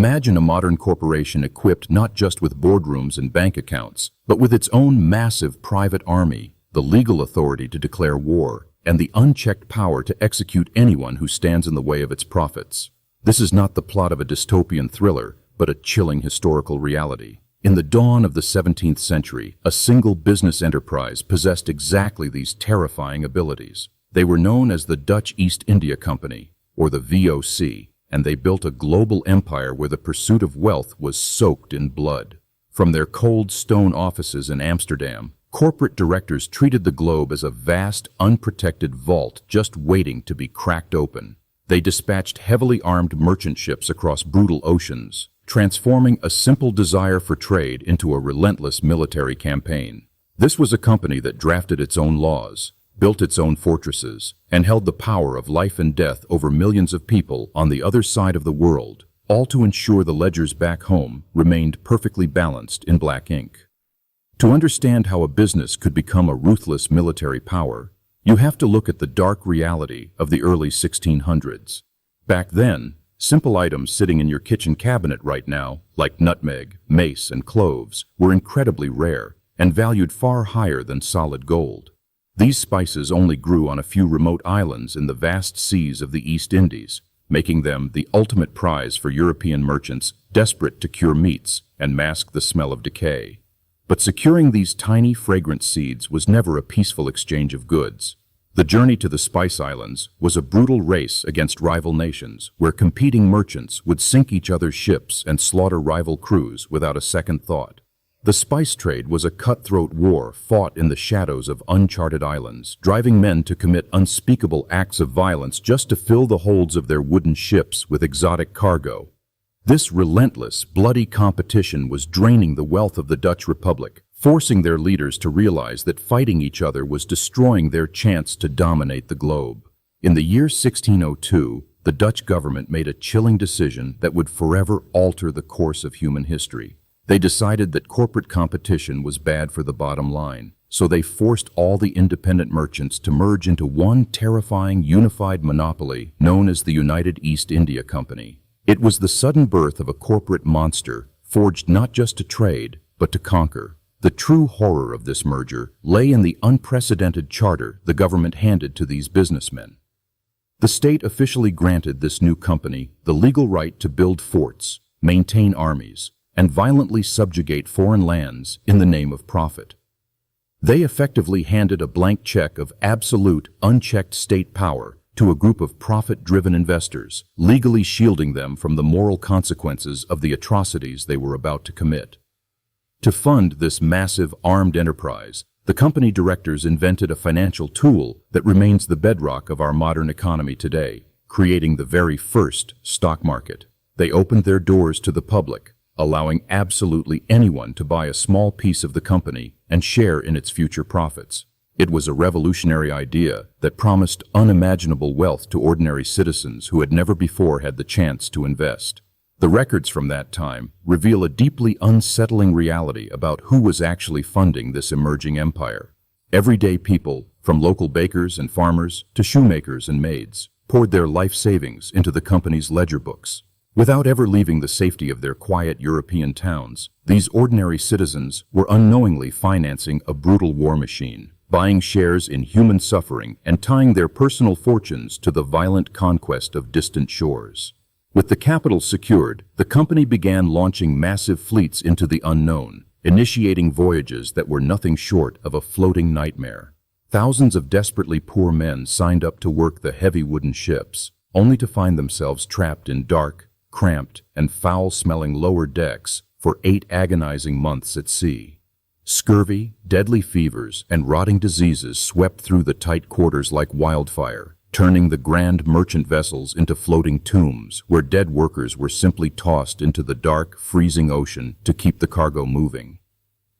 Imagine a modern corporation equipped not just with boardrooms and bank accounts, but with its own massive private army, the legal authority to declare war, and the unchecked power to execute anyone who stands in the way of its profits. This is not the plot of a dystopian thriller, but a chilling historical reality. In the dawn of the 17th century, a single business enterprise possessed exactly these terrifying abilities. They were known as the Dutch East India Company, or the VOC, and they built a global empire where the pursuit of wealth was soaked in blood. From their cold stone offices in Amsterdam, corporate directors treated the globe as a vast, unprotected vault just waiting to be cracked open. They dispatched heavily armed merchant ships across brutal oceans, transforming a simple desire for trade into a relentless military campaign. This was a company that drafted its own laws, built its own fortresses, and held the power of life and death over millions of people on the other side of the world, all to ensure the ledgers back home remained perfectly balanced in black ink. To understand how a business could become a ruthless military power, you have to look at the dark reality of the early 1600s. Back then, simple items sitting in your kitchen cabinet right now, like nutmeg, mace, and cloves, were incredibly rare and valued far higher than solid gold. These spices only grew on a few remote islands in the vast seas of the East Indies, making them the ultimate prize for European merchants desperate to cure meats and mask the smell of decay. But securing these tiny, fragrant seeds was never a peaceful exchange of goods. The journey to the Spice Islands was a brutal race against rival nations, where competing merchants would sink each other's ships and slaughter rival crews without a second thought. The spice trade was a cutthroat war fought in the shadows of uncharted islands, driving men to commit unspeakable acts of violence just to fill the holds of their wooden ships with exotic cargo. This relentless, bloody competition was draining the wealth of the Dutch Republic, forcing their leaders to realize that fighting each other was destroying their chance to dominate the globe. In the year 1602, the Dutch government made a chilling decision that would forever alter the course of human history. They decided that corporate competition was bad for the bottom line, so they forced all the independent merchants to merge into one terrifying unified monopoly known as the United East India Company. It was the sudden birth of a corporate monster, forged not just to trade, but to conquer. The true horror of this merger lay in the unprecedented charter the government handed to these businessmen. The state officially granted this new company the legal right to build forts, maintain armies, and violently subjugate foreign lands in the name of profit. They effectively handed a blank check of absolute, unchecked state power to a group of profit-driven investors, legally shielding them from the moral consequences of the atrocities they were about to commit. To fund this massive armed enterprise, the company directors invented a financial tool that remains the bedrock of our modern economy today, creating the very first stock market. They opened their doors to the public, allowing absolutely anyone to buy a small piece of the company and share in its future profits. It was a revolutionary idea that promised unimaginable wealth to ordinary citizens who had never before had the chance to invest. The records from that time reveal a deeply unsettling reality about who was actually funding this emerging empire. Everyday people, from local bakers and farmers to shoemakers and maids, poured their life savings into the company's ledger books. Without ever leaving the safety of their quiet European towns, these ordinary citizens were unknowingly financing a brutal war machine, buying shares in human suffering and tying their personal fortunes to the violent conquest of distant shores. With the capital secured, the company began launching massive fleets into the unknown, initiating voyages that were nothing short of a floating nightmare. Thousands of desperately poor men signed up to work the heavy wooden ships, only to find themselves trapped in dark, cramped, and foul-smelling lower decks for 8 agonizing months at sea. Scurvy, deadly fevers, and rotting diseases swept through the tight quarters like wildfire, turning the grand merchant vessels into floating tombs where dead workers were simply tossed into the dark, freezing ocean to keep the cargo moving.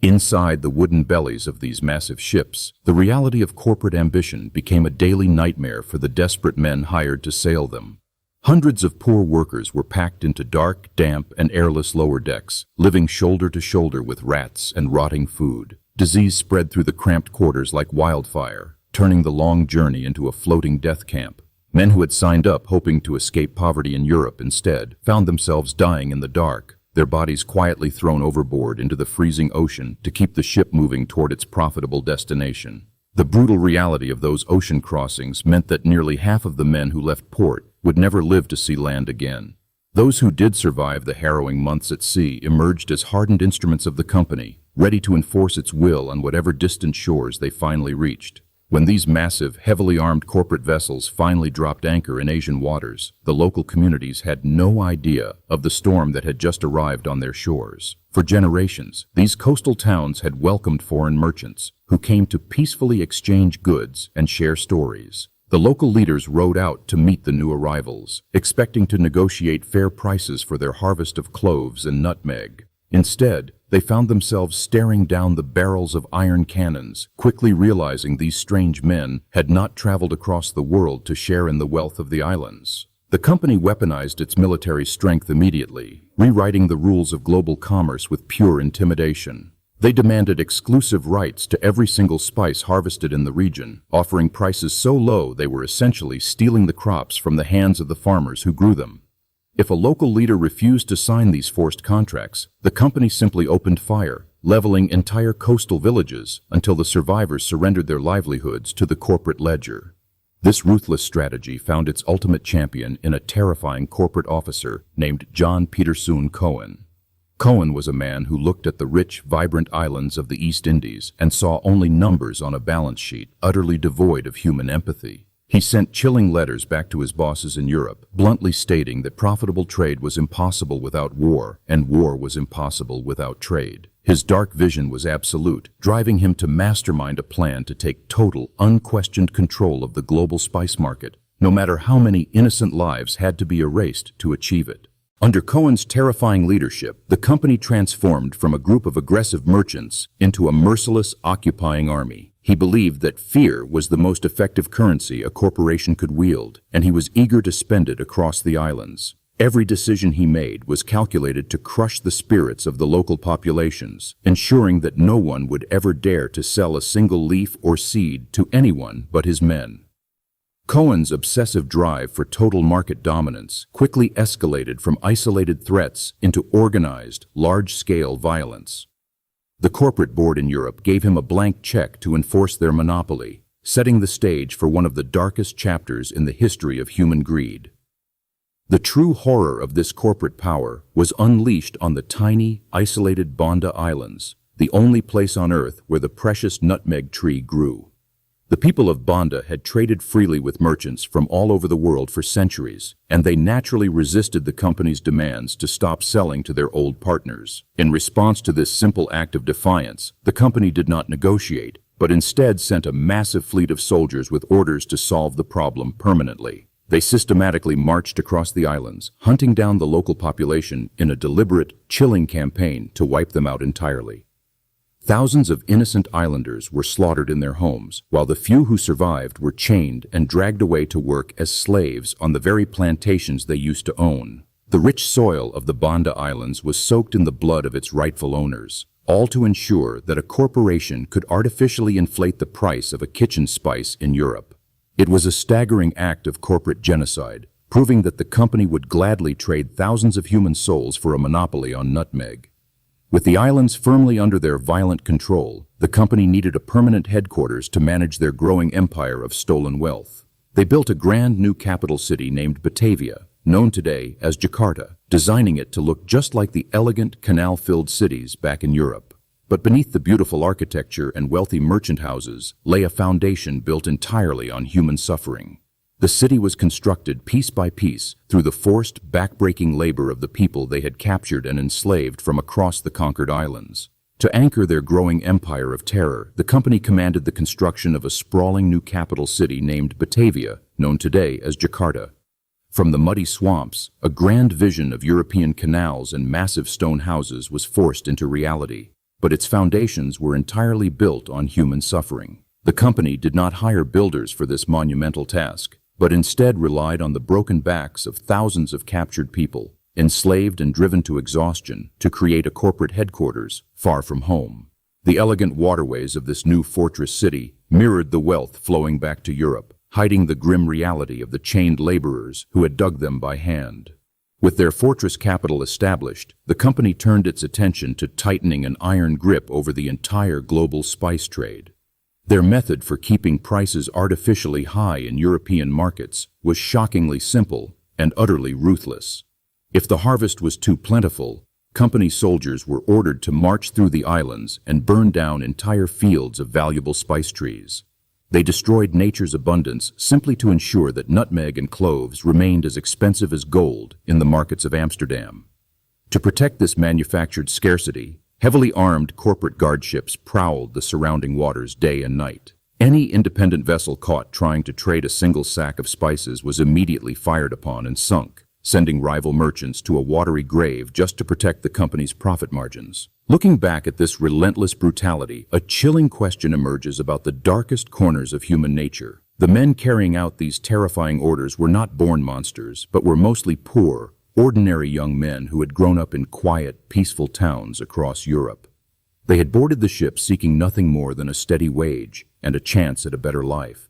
Inside the wooden bellies of these massive ships, the reality of corporate ambition became a daily nightmare for the desperate men hired to sail them. Hundreds of poor workers were packed into dark, damp, and airless lower decks, living shoulder to shoulder with rats and rotting food. Disease spread through the cramped quarters like wildfire, turning the long journey into a floating death camp. Men who had signed up hoping to escape poverty in Europe instead found themselves dying in the dark, their bodies quietly thrown overboard into the freezing ocean to keep the ship moving toward its profitable destination. The brutal reality of those ocean crossings meant that nearly half of the men who left port would never live to see land again. Those who did survive the harrowing months at sea emerged as hardened instruments of the company, ready to enforce its will on whatever distant shores they finally reached. When these massive, heavily armed corporate vessels finally dropped anchor in Asian waters, the local communities had no idea of the storm that had just arrived on their shores. For generations, these coastal towns had welcomed foreign merchants who came to peacefully exchange goods and share stories. The local leaders rode out to meet the new arrivals, expecting to negotiate fair prices for their harvest of cloves and nutmeg. Instead, they found themselves staring down the barrels of iron cannons, quickly realizing these strange men had not traveled across the world to share in the wealth of the islands. The company weaponized its military strength immediately, rewriting the rules of global commerce with pure intimidation. They demanded exclusive rights to every single spice harvested in the region, offering prices so low they were essentially stealing the crops from the hands of the farmers who grew them. If a local leader refused to sign these forced contracts, the company simply opened fire, leveling entire coastal villages until the survivors surrendered their livelihoods to the corporate ledger. This ruthless strategy found its ultimate champion in a terrifying corporate officer named John Petersoon Cohen. Cohen was a man who looked at the rich, vibrant islands of the East Indies and saw only numbers on a balance sheet, utterly devoid of human empathy. He sent chilling letters back to his bosses in Europe, bluntly stating that profitable trade was impossible without war, and war was impossible without trade. His dark vision was absolute, driving him to mastermind a plan to take total, unquestioned control of the global spice market, no matter how many innocent lives had to be erased to achieve it. Under Cohen's terrifying leadership, the company transformed from a group of aggressive merchants into a merciless, occupying army. He believed that fear was the most effective currency a corporation could wield, and he was eager to spend it across the islands. Every decision he made was calculated to crush the spirits of the local populations, ensuring that no one would ever dare to sell a single leaf or seed to anyone but his men. Cohen's obsessive drive for total market dominance quickly escalated from isolated threats into organized, large-scale violence. The corporate board in Europe gave him a blank check to enforce their monopoly, setting the stage for one of the darkest chapters in the history of human greed. The true horror of this corporate power was unleashed on the tiny, isolated Banda Islands, the only place on Earth where the precious nutmeg tree grew. The people of Banda had traded freely with merchants from all over the world for centuries, and they naturally resisted the company's demands to stop selling to their old partners. In response to this simple act of defiance, the company did not negotiate, but instead sent a massive fleet of soldiers with orders to solve the problem permanently. They systematically marched across the islands, hunting down the local population in a deliberate, chilling campaign to wipe them out entirely. Thousands of innocent islanders were slaughtered in their homes, while the few who survived were chained and dragged away to work as slaves on the very plantations they used to own. The rich soil of the Banda Islands was soaked in the blood of its rightful owners, all to ensure that a corporation could artificially inflate the price of a kitchen spice in Europe. It was a staggering act of corporate genocide, proving that the company would gladly trade thousands of human souls for a monopoly on nutmeg. With the islands firmly under their violent control, the company needed a permanent headquarters to manage their growing empire of stolen wealth. They built a grand new capital city named Batavia, known today as Jakarta, designing it to look just like the elegant, canal-filled cities back in Europe. But beneath the beautiful architecture and wealthy merchant houses lay a foundation built entirely on human suffering. The city was constructed piece by piece through the forced, backbreaking labor of the people they had captured and enslaved from across the conquered islands. To anchor their growing empire of terror, the company commanded the construction of a sprawling new capital city named Batavia, known today as Jakarta. From the muddy swamps, a grand vision of European canals and massive stone houses was forced into reality, but its foundations were entirely built on human suffering. The company did not hire builders for this monumental task, but instead relied on the broken backs of thousands of captured people, enslaved and driven to exhaustion, to create a corporate headquarters far from home. The elegant waterways of this new fortress city mirrored the wealth flowing back to Europe, hiding the grim reality of the chained laborers who had dug them by hand. With their fortress capital established, the company turned its attention to tightening an iron grip over the entire global spice trade. Their method for keeping prices artificially high in European markets was shockingly simple and utterly ruthless. If the harvest was too plentiful, company soldiers were ordered to march through the islands and burn down entire fields of valuable spice trees. They destroyed nature's abundance simply to ensure that nutmeg and cloves remained as expensive as gold in the markets of Amsterdam. To protect this manufactured scarcity, heavily armed corporate guardships prowled the surrounding waters day and night. Any independent vessel caught trying to trade a single sack of spices was immediately fired upon and sunk, sending rival merchants to a watery grave just to protect the company's profit margins. Looking back at this relentless brutality, a chilling question emerges about the darkest corners of human nature. The men carrying out these terrifying orders were not born monsters, but were mostly poor, ordinary young men who had grown up in quiet, peaceful towns across Europe. They had boarded the ship seeking nothing more than a steady wage and a chance at a better life,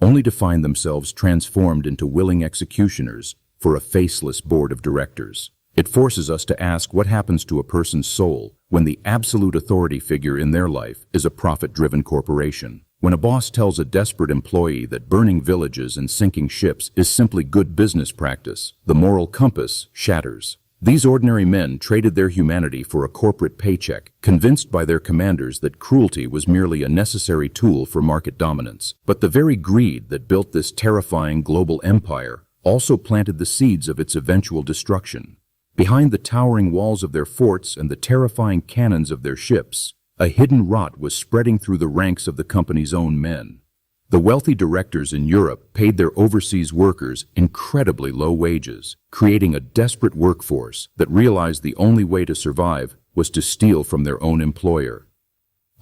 only to find themselves transformed into willing executioners for a faceless board of directors. It forces us to ask what happens to a person's soul when the absolute authority figure in their life is a profit-driven corporation. When a boss tells a desperate employee that burning villages and sinking ships is simply good business practice, the moral compass shatters. These ordinary men traded their humanity for a corporate paycheck, convinced by their commanders that cruelty was merely a necessary tool for market dominance. But the very greed that built this terrifying global empire also planted the seeds of its eventual destruction. Behind the towering walls of their forts and the terrifying cannons of their ships, a hidden rot was spreading through the ranks of the company's own men. The wealthy directors in Europe paid their overseas workers incredibly low wages, creating a desperate workforce that realized the only way to survive was to steal from their own employer.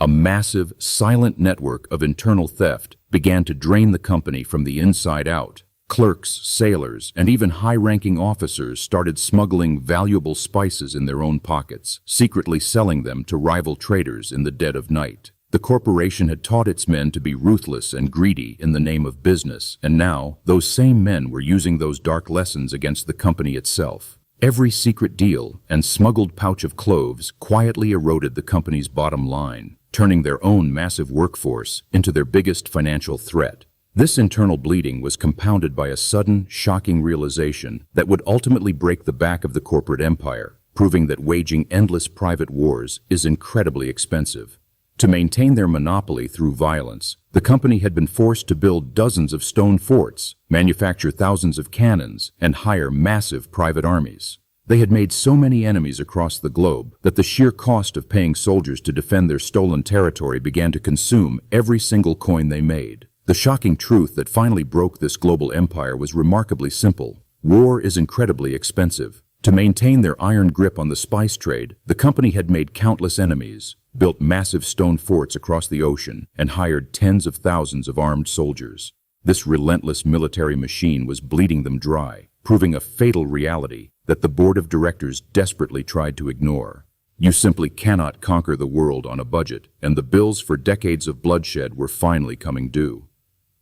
A massive, silent network of internal theft began to drain the company from the inside out. Clerks, sailors, and even high-ranking officers started smuggling valuable spices in their own pockets, secretly selling them to rival traders in the dead of night. The corporation had taught its men to be ruthless and greedy in the name of business, and now those same men were using those dark lessons against the company itself. Every secret deal and smuggled pouch of cloves quietly eroded the company's bottom line, turning their own massive workforce into their biggest financial threat. This internal bleeding was compounded by a sudden, shocking realization that would ultimately break the back of the corporate empire, proving that waging endless private wars is incredibly expensive. To maintain their monopoly through violence, the company had been forced to build dozens of stone forts, manufacture thousands of cannons, and hire massive private armies. They had made so many enemies across the globe that the sheer cost of paying soldiers to defend their stolen territory began to consume every single coin they made. The shocking truth that finally broke this global empire was remarkably simple. War is incredibly expensive. To maintain their iron grip on the spice trade, the company had made countless enemies, built massive stone forts across the ocean, and hired tens of thousands of armed soldiers. This relentless military machine was bleeding them dry, proving a fatal reality that the board of directors desperately tried to ignore. You simply cannot conquer the world on a budget, and the bills for decades of bloodshed were finally coming due.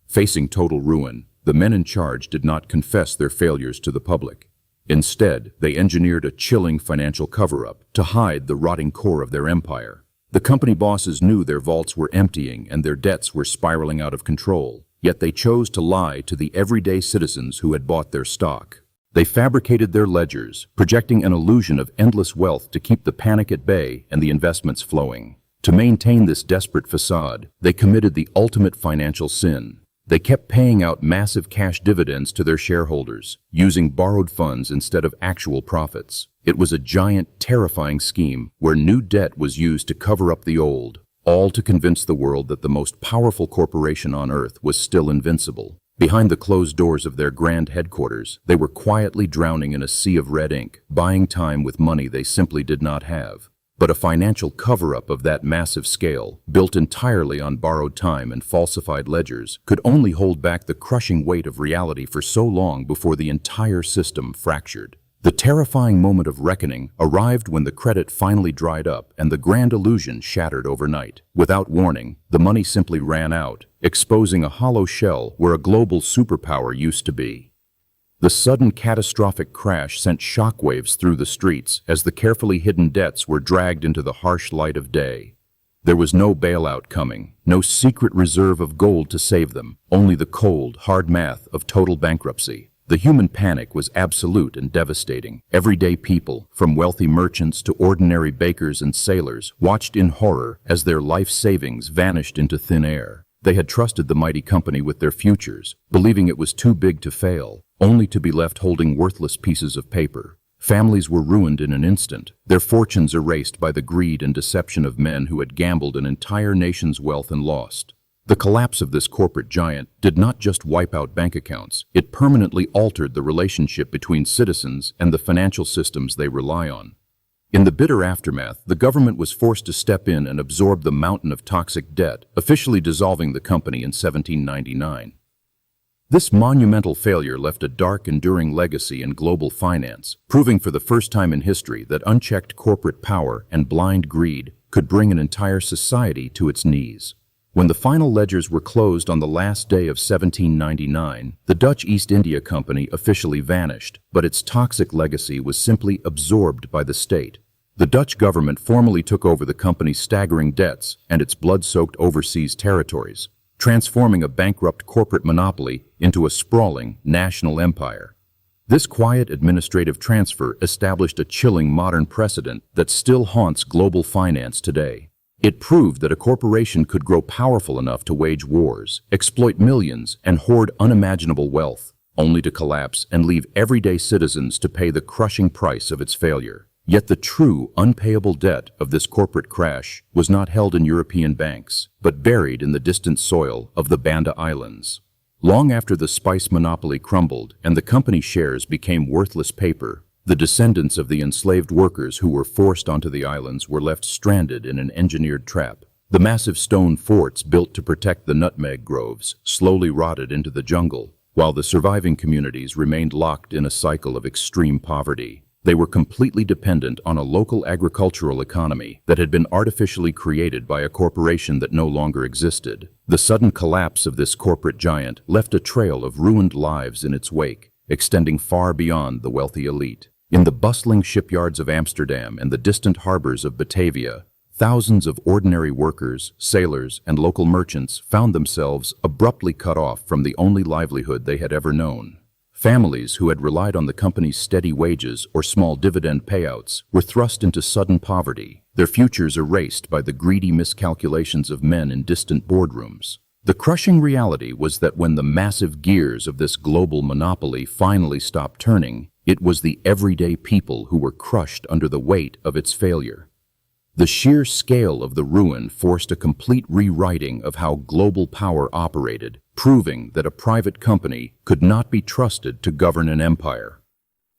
Facing total ruin, the men in charge did not confess their failures to the public. Instead, they engineered a chilling financial cover-up to hide the rotting core of their empire. The company bosses knew their vaults were emptying and their debts were spiraling out of control, yet they chose to lie to the everyday citizens who had bought their stock. They fabricated their ledgers, projecting an illusion of endless wealth to keep the panic at bay and the investments flowing. To maintain this desperate facade, they committed the ultimate financial sin. They kept paying out massive cash dividends to their shareholders, using borrowed funds instead of actual profits. It was a giant, terrifying scheme where new debt was used to cover up the old, all to convince the world that the most powerful corporation on earth was still invincible. Behind the closed doors of their grand headquarters, they were quietly drowning in a sea of red ink, buying time with money they simply did not have. But a financial cover-up of that massive scale, built entirely on borrowed time and falsified ledgers, could only hold back the crushing weight of reality for so long before the entire system fractured. The terrifying moment of reckoning arrived when the credit finally dried up and the grand illusion shattered overnight. Without warning, the money simply ran out, exposing a hollow shell where a global superpower used to be. The sudden catastrophic crash sent shockwaves through the streets as the carefully hidden debts were dragged into the harsh light of day. There was no bailout coming, no secret reserve of gold to save them, only the cold, hard math of total bankruptcy. The human panic was absolute and devastating. Everyday people, from wealthy merchants to ordinary bakers and sailors, watched in horror as their life savings vanished into thin air. They had trusted the mighty company with their futures, believing it was too big to fail, only to be left holding worthless pieces of paper. Families were ruined in an instant, their fortunes erased by the greed and deception of men who had gambled an entire nation's wealth and lost. The collapse of this corporate giant did not just wipe out bank accounts, it permanently altered the relationship between citizens and the financial systems they rely on. In the bitter aftermath, the government was forced to step in and absorb the mountain of toxic debt, officially dissolving the company in 1799. This monumental failure left a dark, enduring legacy in global finance, proving for the first time in history that unchecked corporate power and blind greed could bring an entire society to its knees. When the final ledgers were closed on the last day of 1799, the Dutch East India Company officially vanished, but its toxic legacy was simply absorbed by the state. The Dutch government formally took over the company's staggering debts and its blood-soaked overseas territories, transforming a bankrupt corporate monopoly into a sprawling national empire. This quiet administrative transfer established a chilling modern precedent that still haunts global finance today. It proved that a corporation could grow powerful enough to wage wars, exploit millions, and hoard unimaginable wealth, only to collapse and leave everyday citizens to pay the crushing price of its failure. Yet the true, unpayable debt of this corporate crash was not held in European banks, but buried in the distant soil of the Banda Islands. Long after the spice monopoly crumbled and the company shares became worthless paper, the descendants of the enslaved workers who were forced onto the islands were left stranded in an engineered trap. The massive stone forts built to protect the nutmeg groves slowly rotted into the jungle, while the surviving communities remained locked in a cycle of extreme poverty. They were completely dependent on a local agricultural economy that had been artificially created by a corporation that no longer existed. The sudden collapse of this corporate giant left a trail of ruined lives in its wake, extending far beyond the wealthy elite. In the bustling shipyards of Amsterdam and the distant harbors of Batavia, thousands of ordinary workers, sailors, and local merchants found themselves abruptly cut off from the only livelihood they had ever known. Families who had relied on the company's steady wages or small dividend payouts were thrust into sudden poverty, their futures erased by the greedy miscalculations of men in distant boardrooms. The crushing reality was that when the massive gears of this global monopoly finally stopped turning, it was the everyday people who were crushed under the weight of its failure. The sheer scale of the ruin forced a complete rewriting of how global power operated, proving that a private company could not be trusted to govern an empire.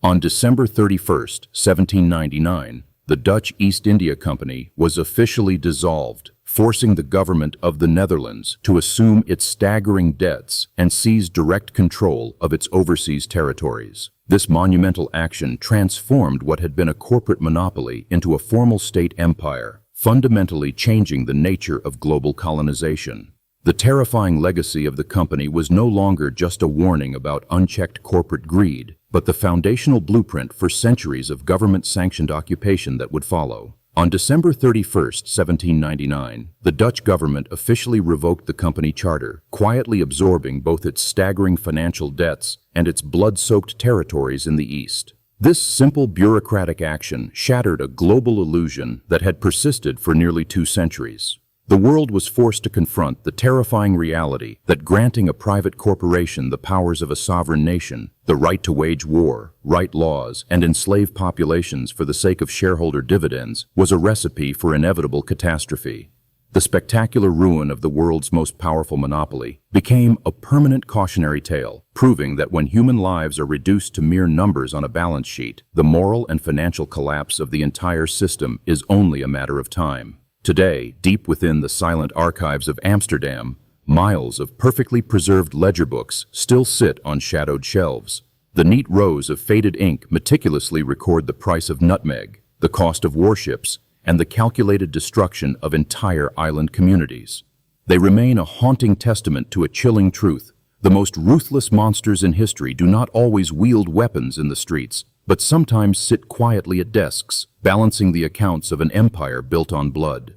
On December 31st, 1799, the Dutch East India Company was officially dissolved, forcing the government of the Netherlands to assume its staggering debts and seize direct control of its overseas territories. This monumental action transformed what had been a corporate monopoly into a formal state empire, fundamentally changing the nature of global colonization. The terrifying legacy of the company was no longer just a warning about unchecked corporate greed, but the foundational blueprint for centuries of government-sanctioned occupation that would follow. On December 31st, 1799, the Dutch government officially revoked the company charter, quietly absorbing both its staggering financial debts and its blood-soaked territories in the East. This simple bureaucratic action shattered a global illusion that had persisted for nearly 2 centuries. The world was forced to confront the terrifying reality that granting a private corporation the powers of a sovereign nation, the right to wage war, write laws, and enslave populations for the sake of shareholder dividends was a recipe for inevitable catastrophe. The spectacular ruin of the world's most powerful monopoly became a permanent cautionary tale, proving that when human lives are reduced to mere numbers on a balance sheet, the moral and financial collapse of the entire system is only a matter of time. Today, deep within the silent archives of Amsterdam, miles of perfectly preserved ledger books still sit on shadowed shelves. The neat rows of faded ink meticulously record the price of nutmeg, the cost of warships, and the calculated destruction of entire island communities. They remain a haunting testament to a chilling truth. The most ruthless monsters in history do not always wield weapons in the streets, but sometimes sit quietly at desks, balancing the accounts of an empire built on blood.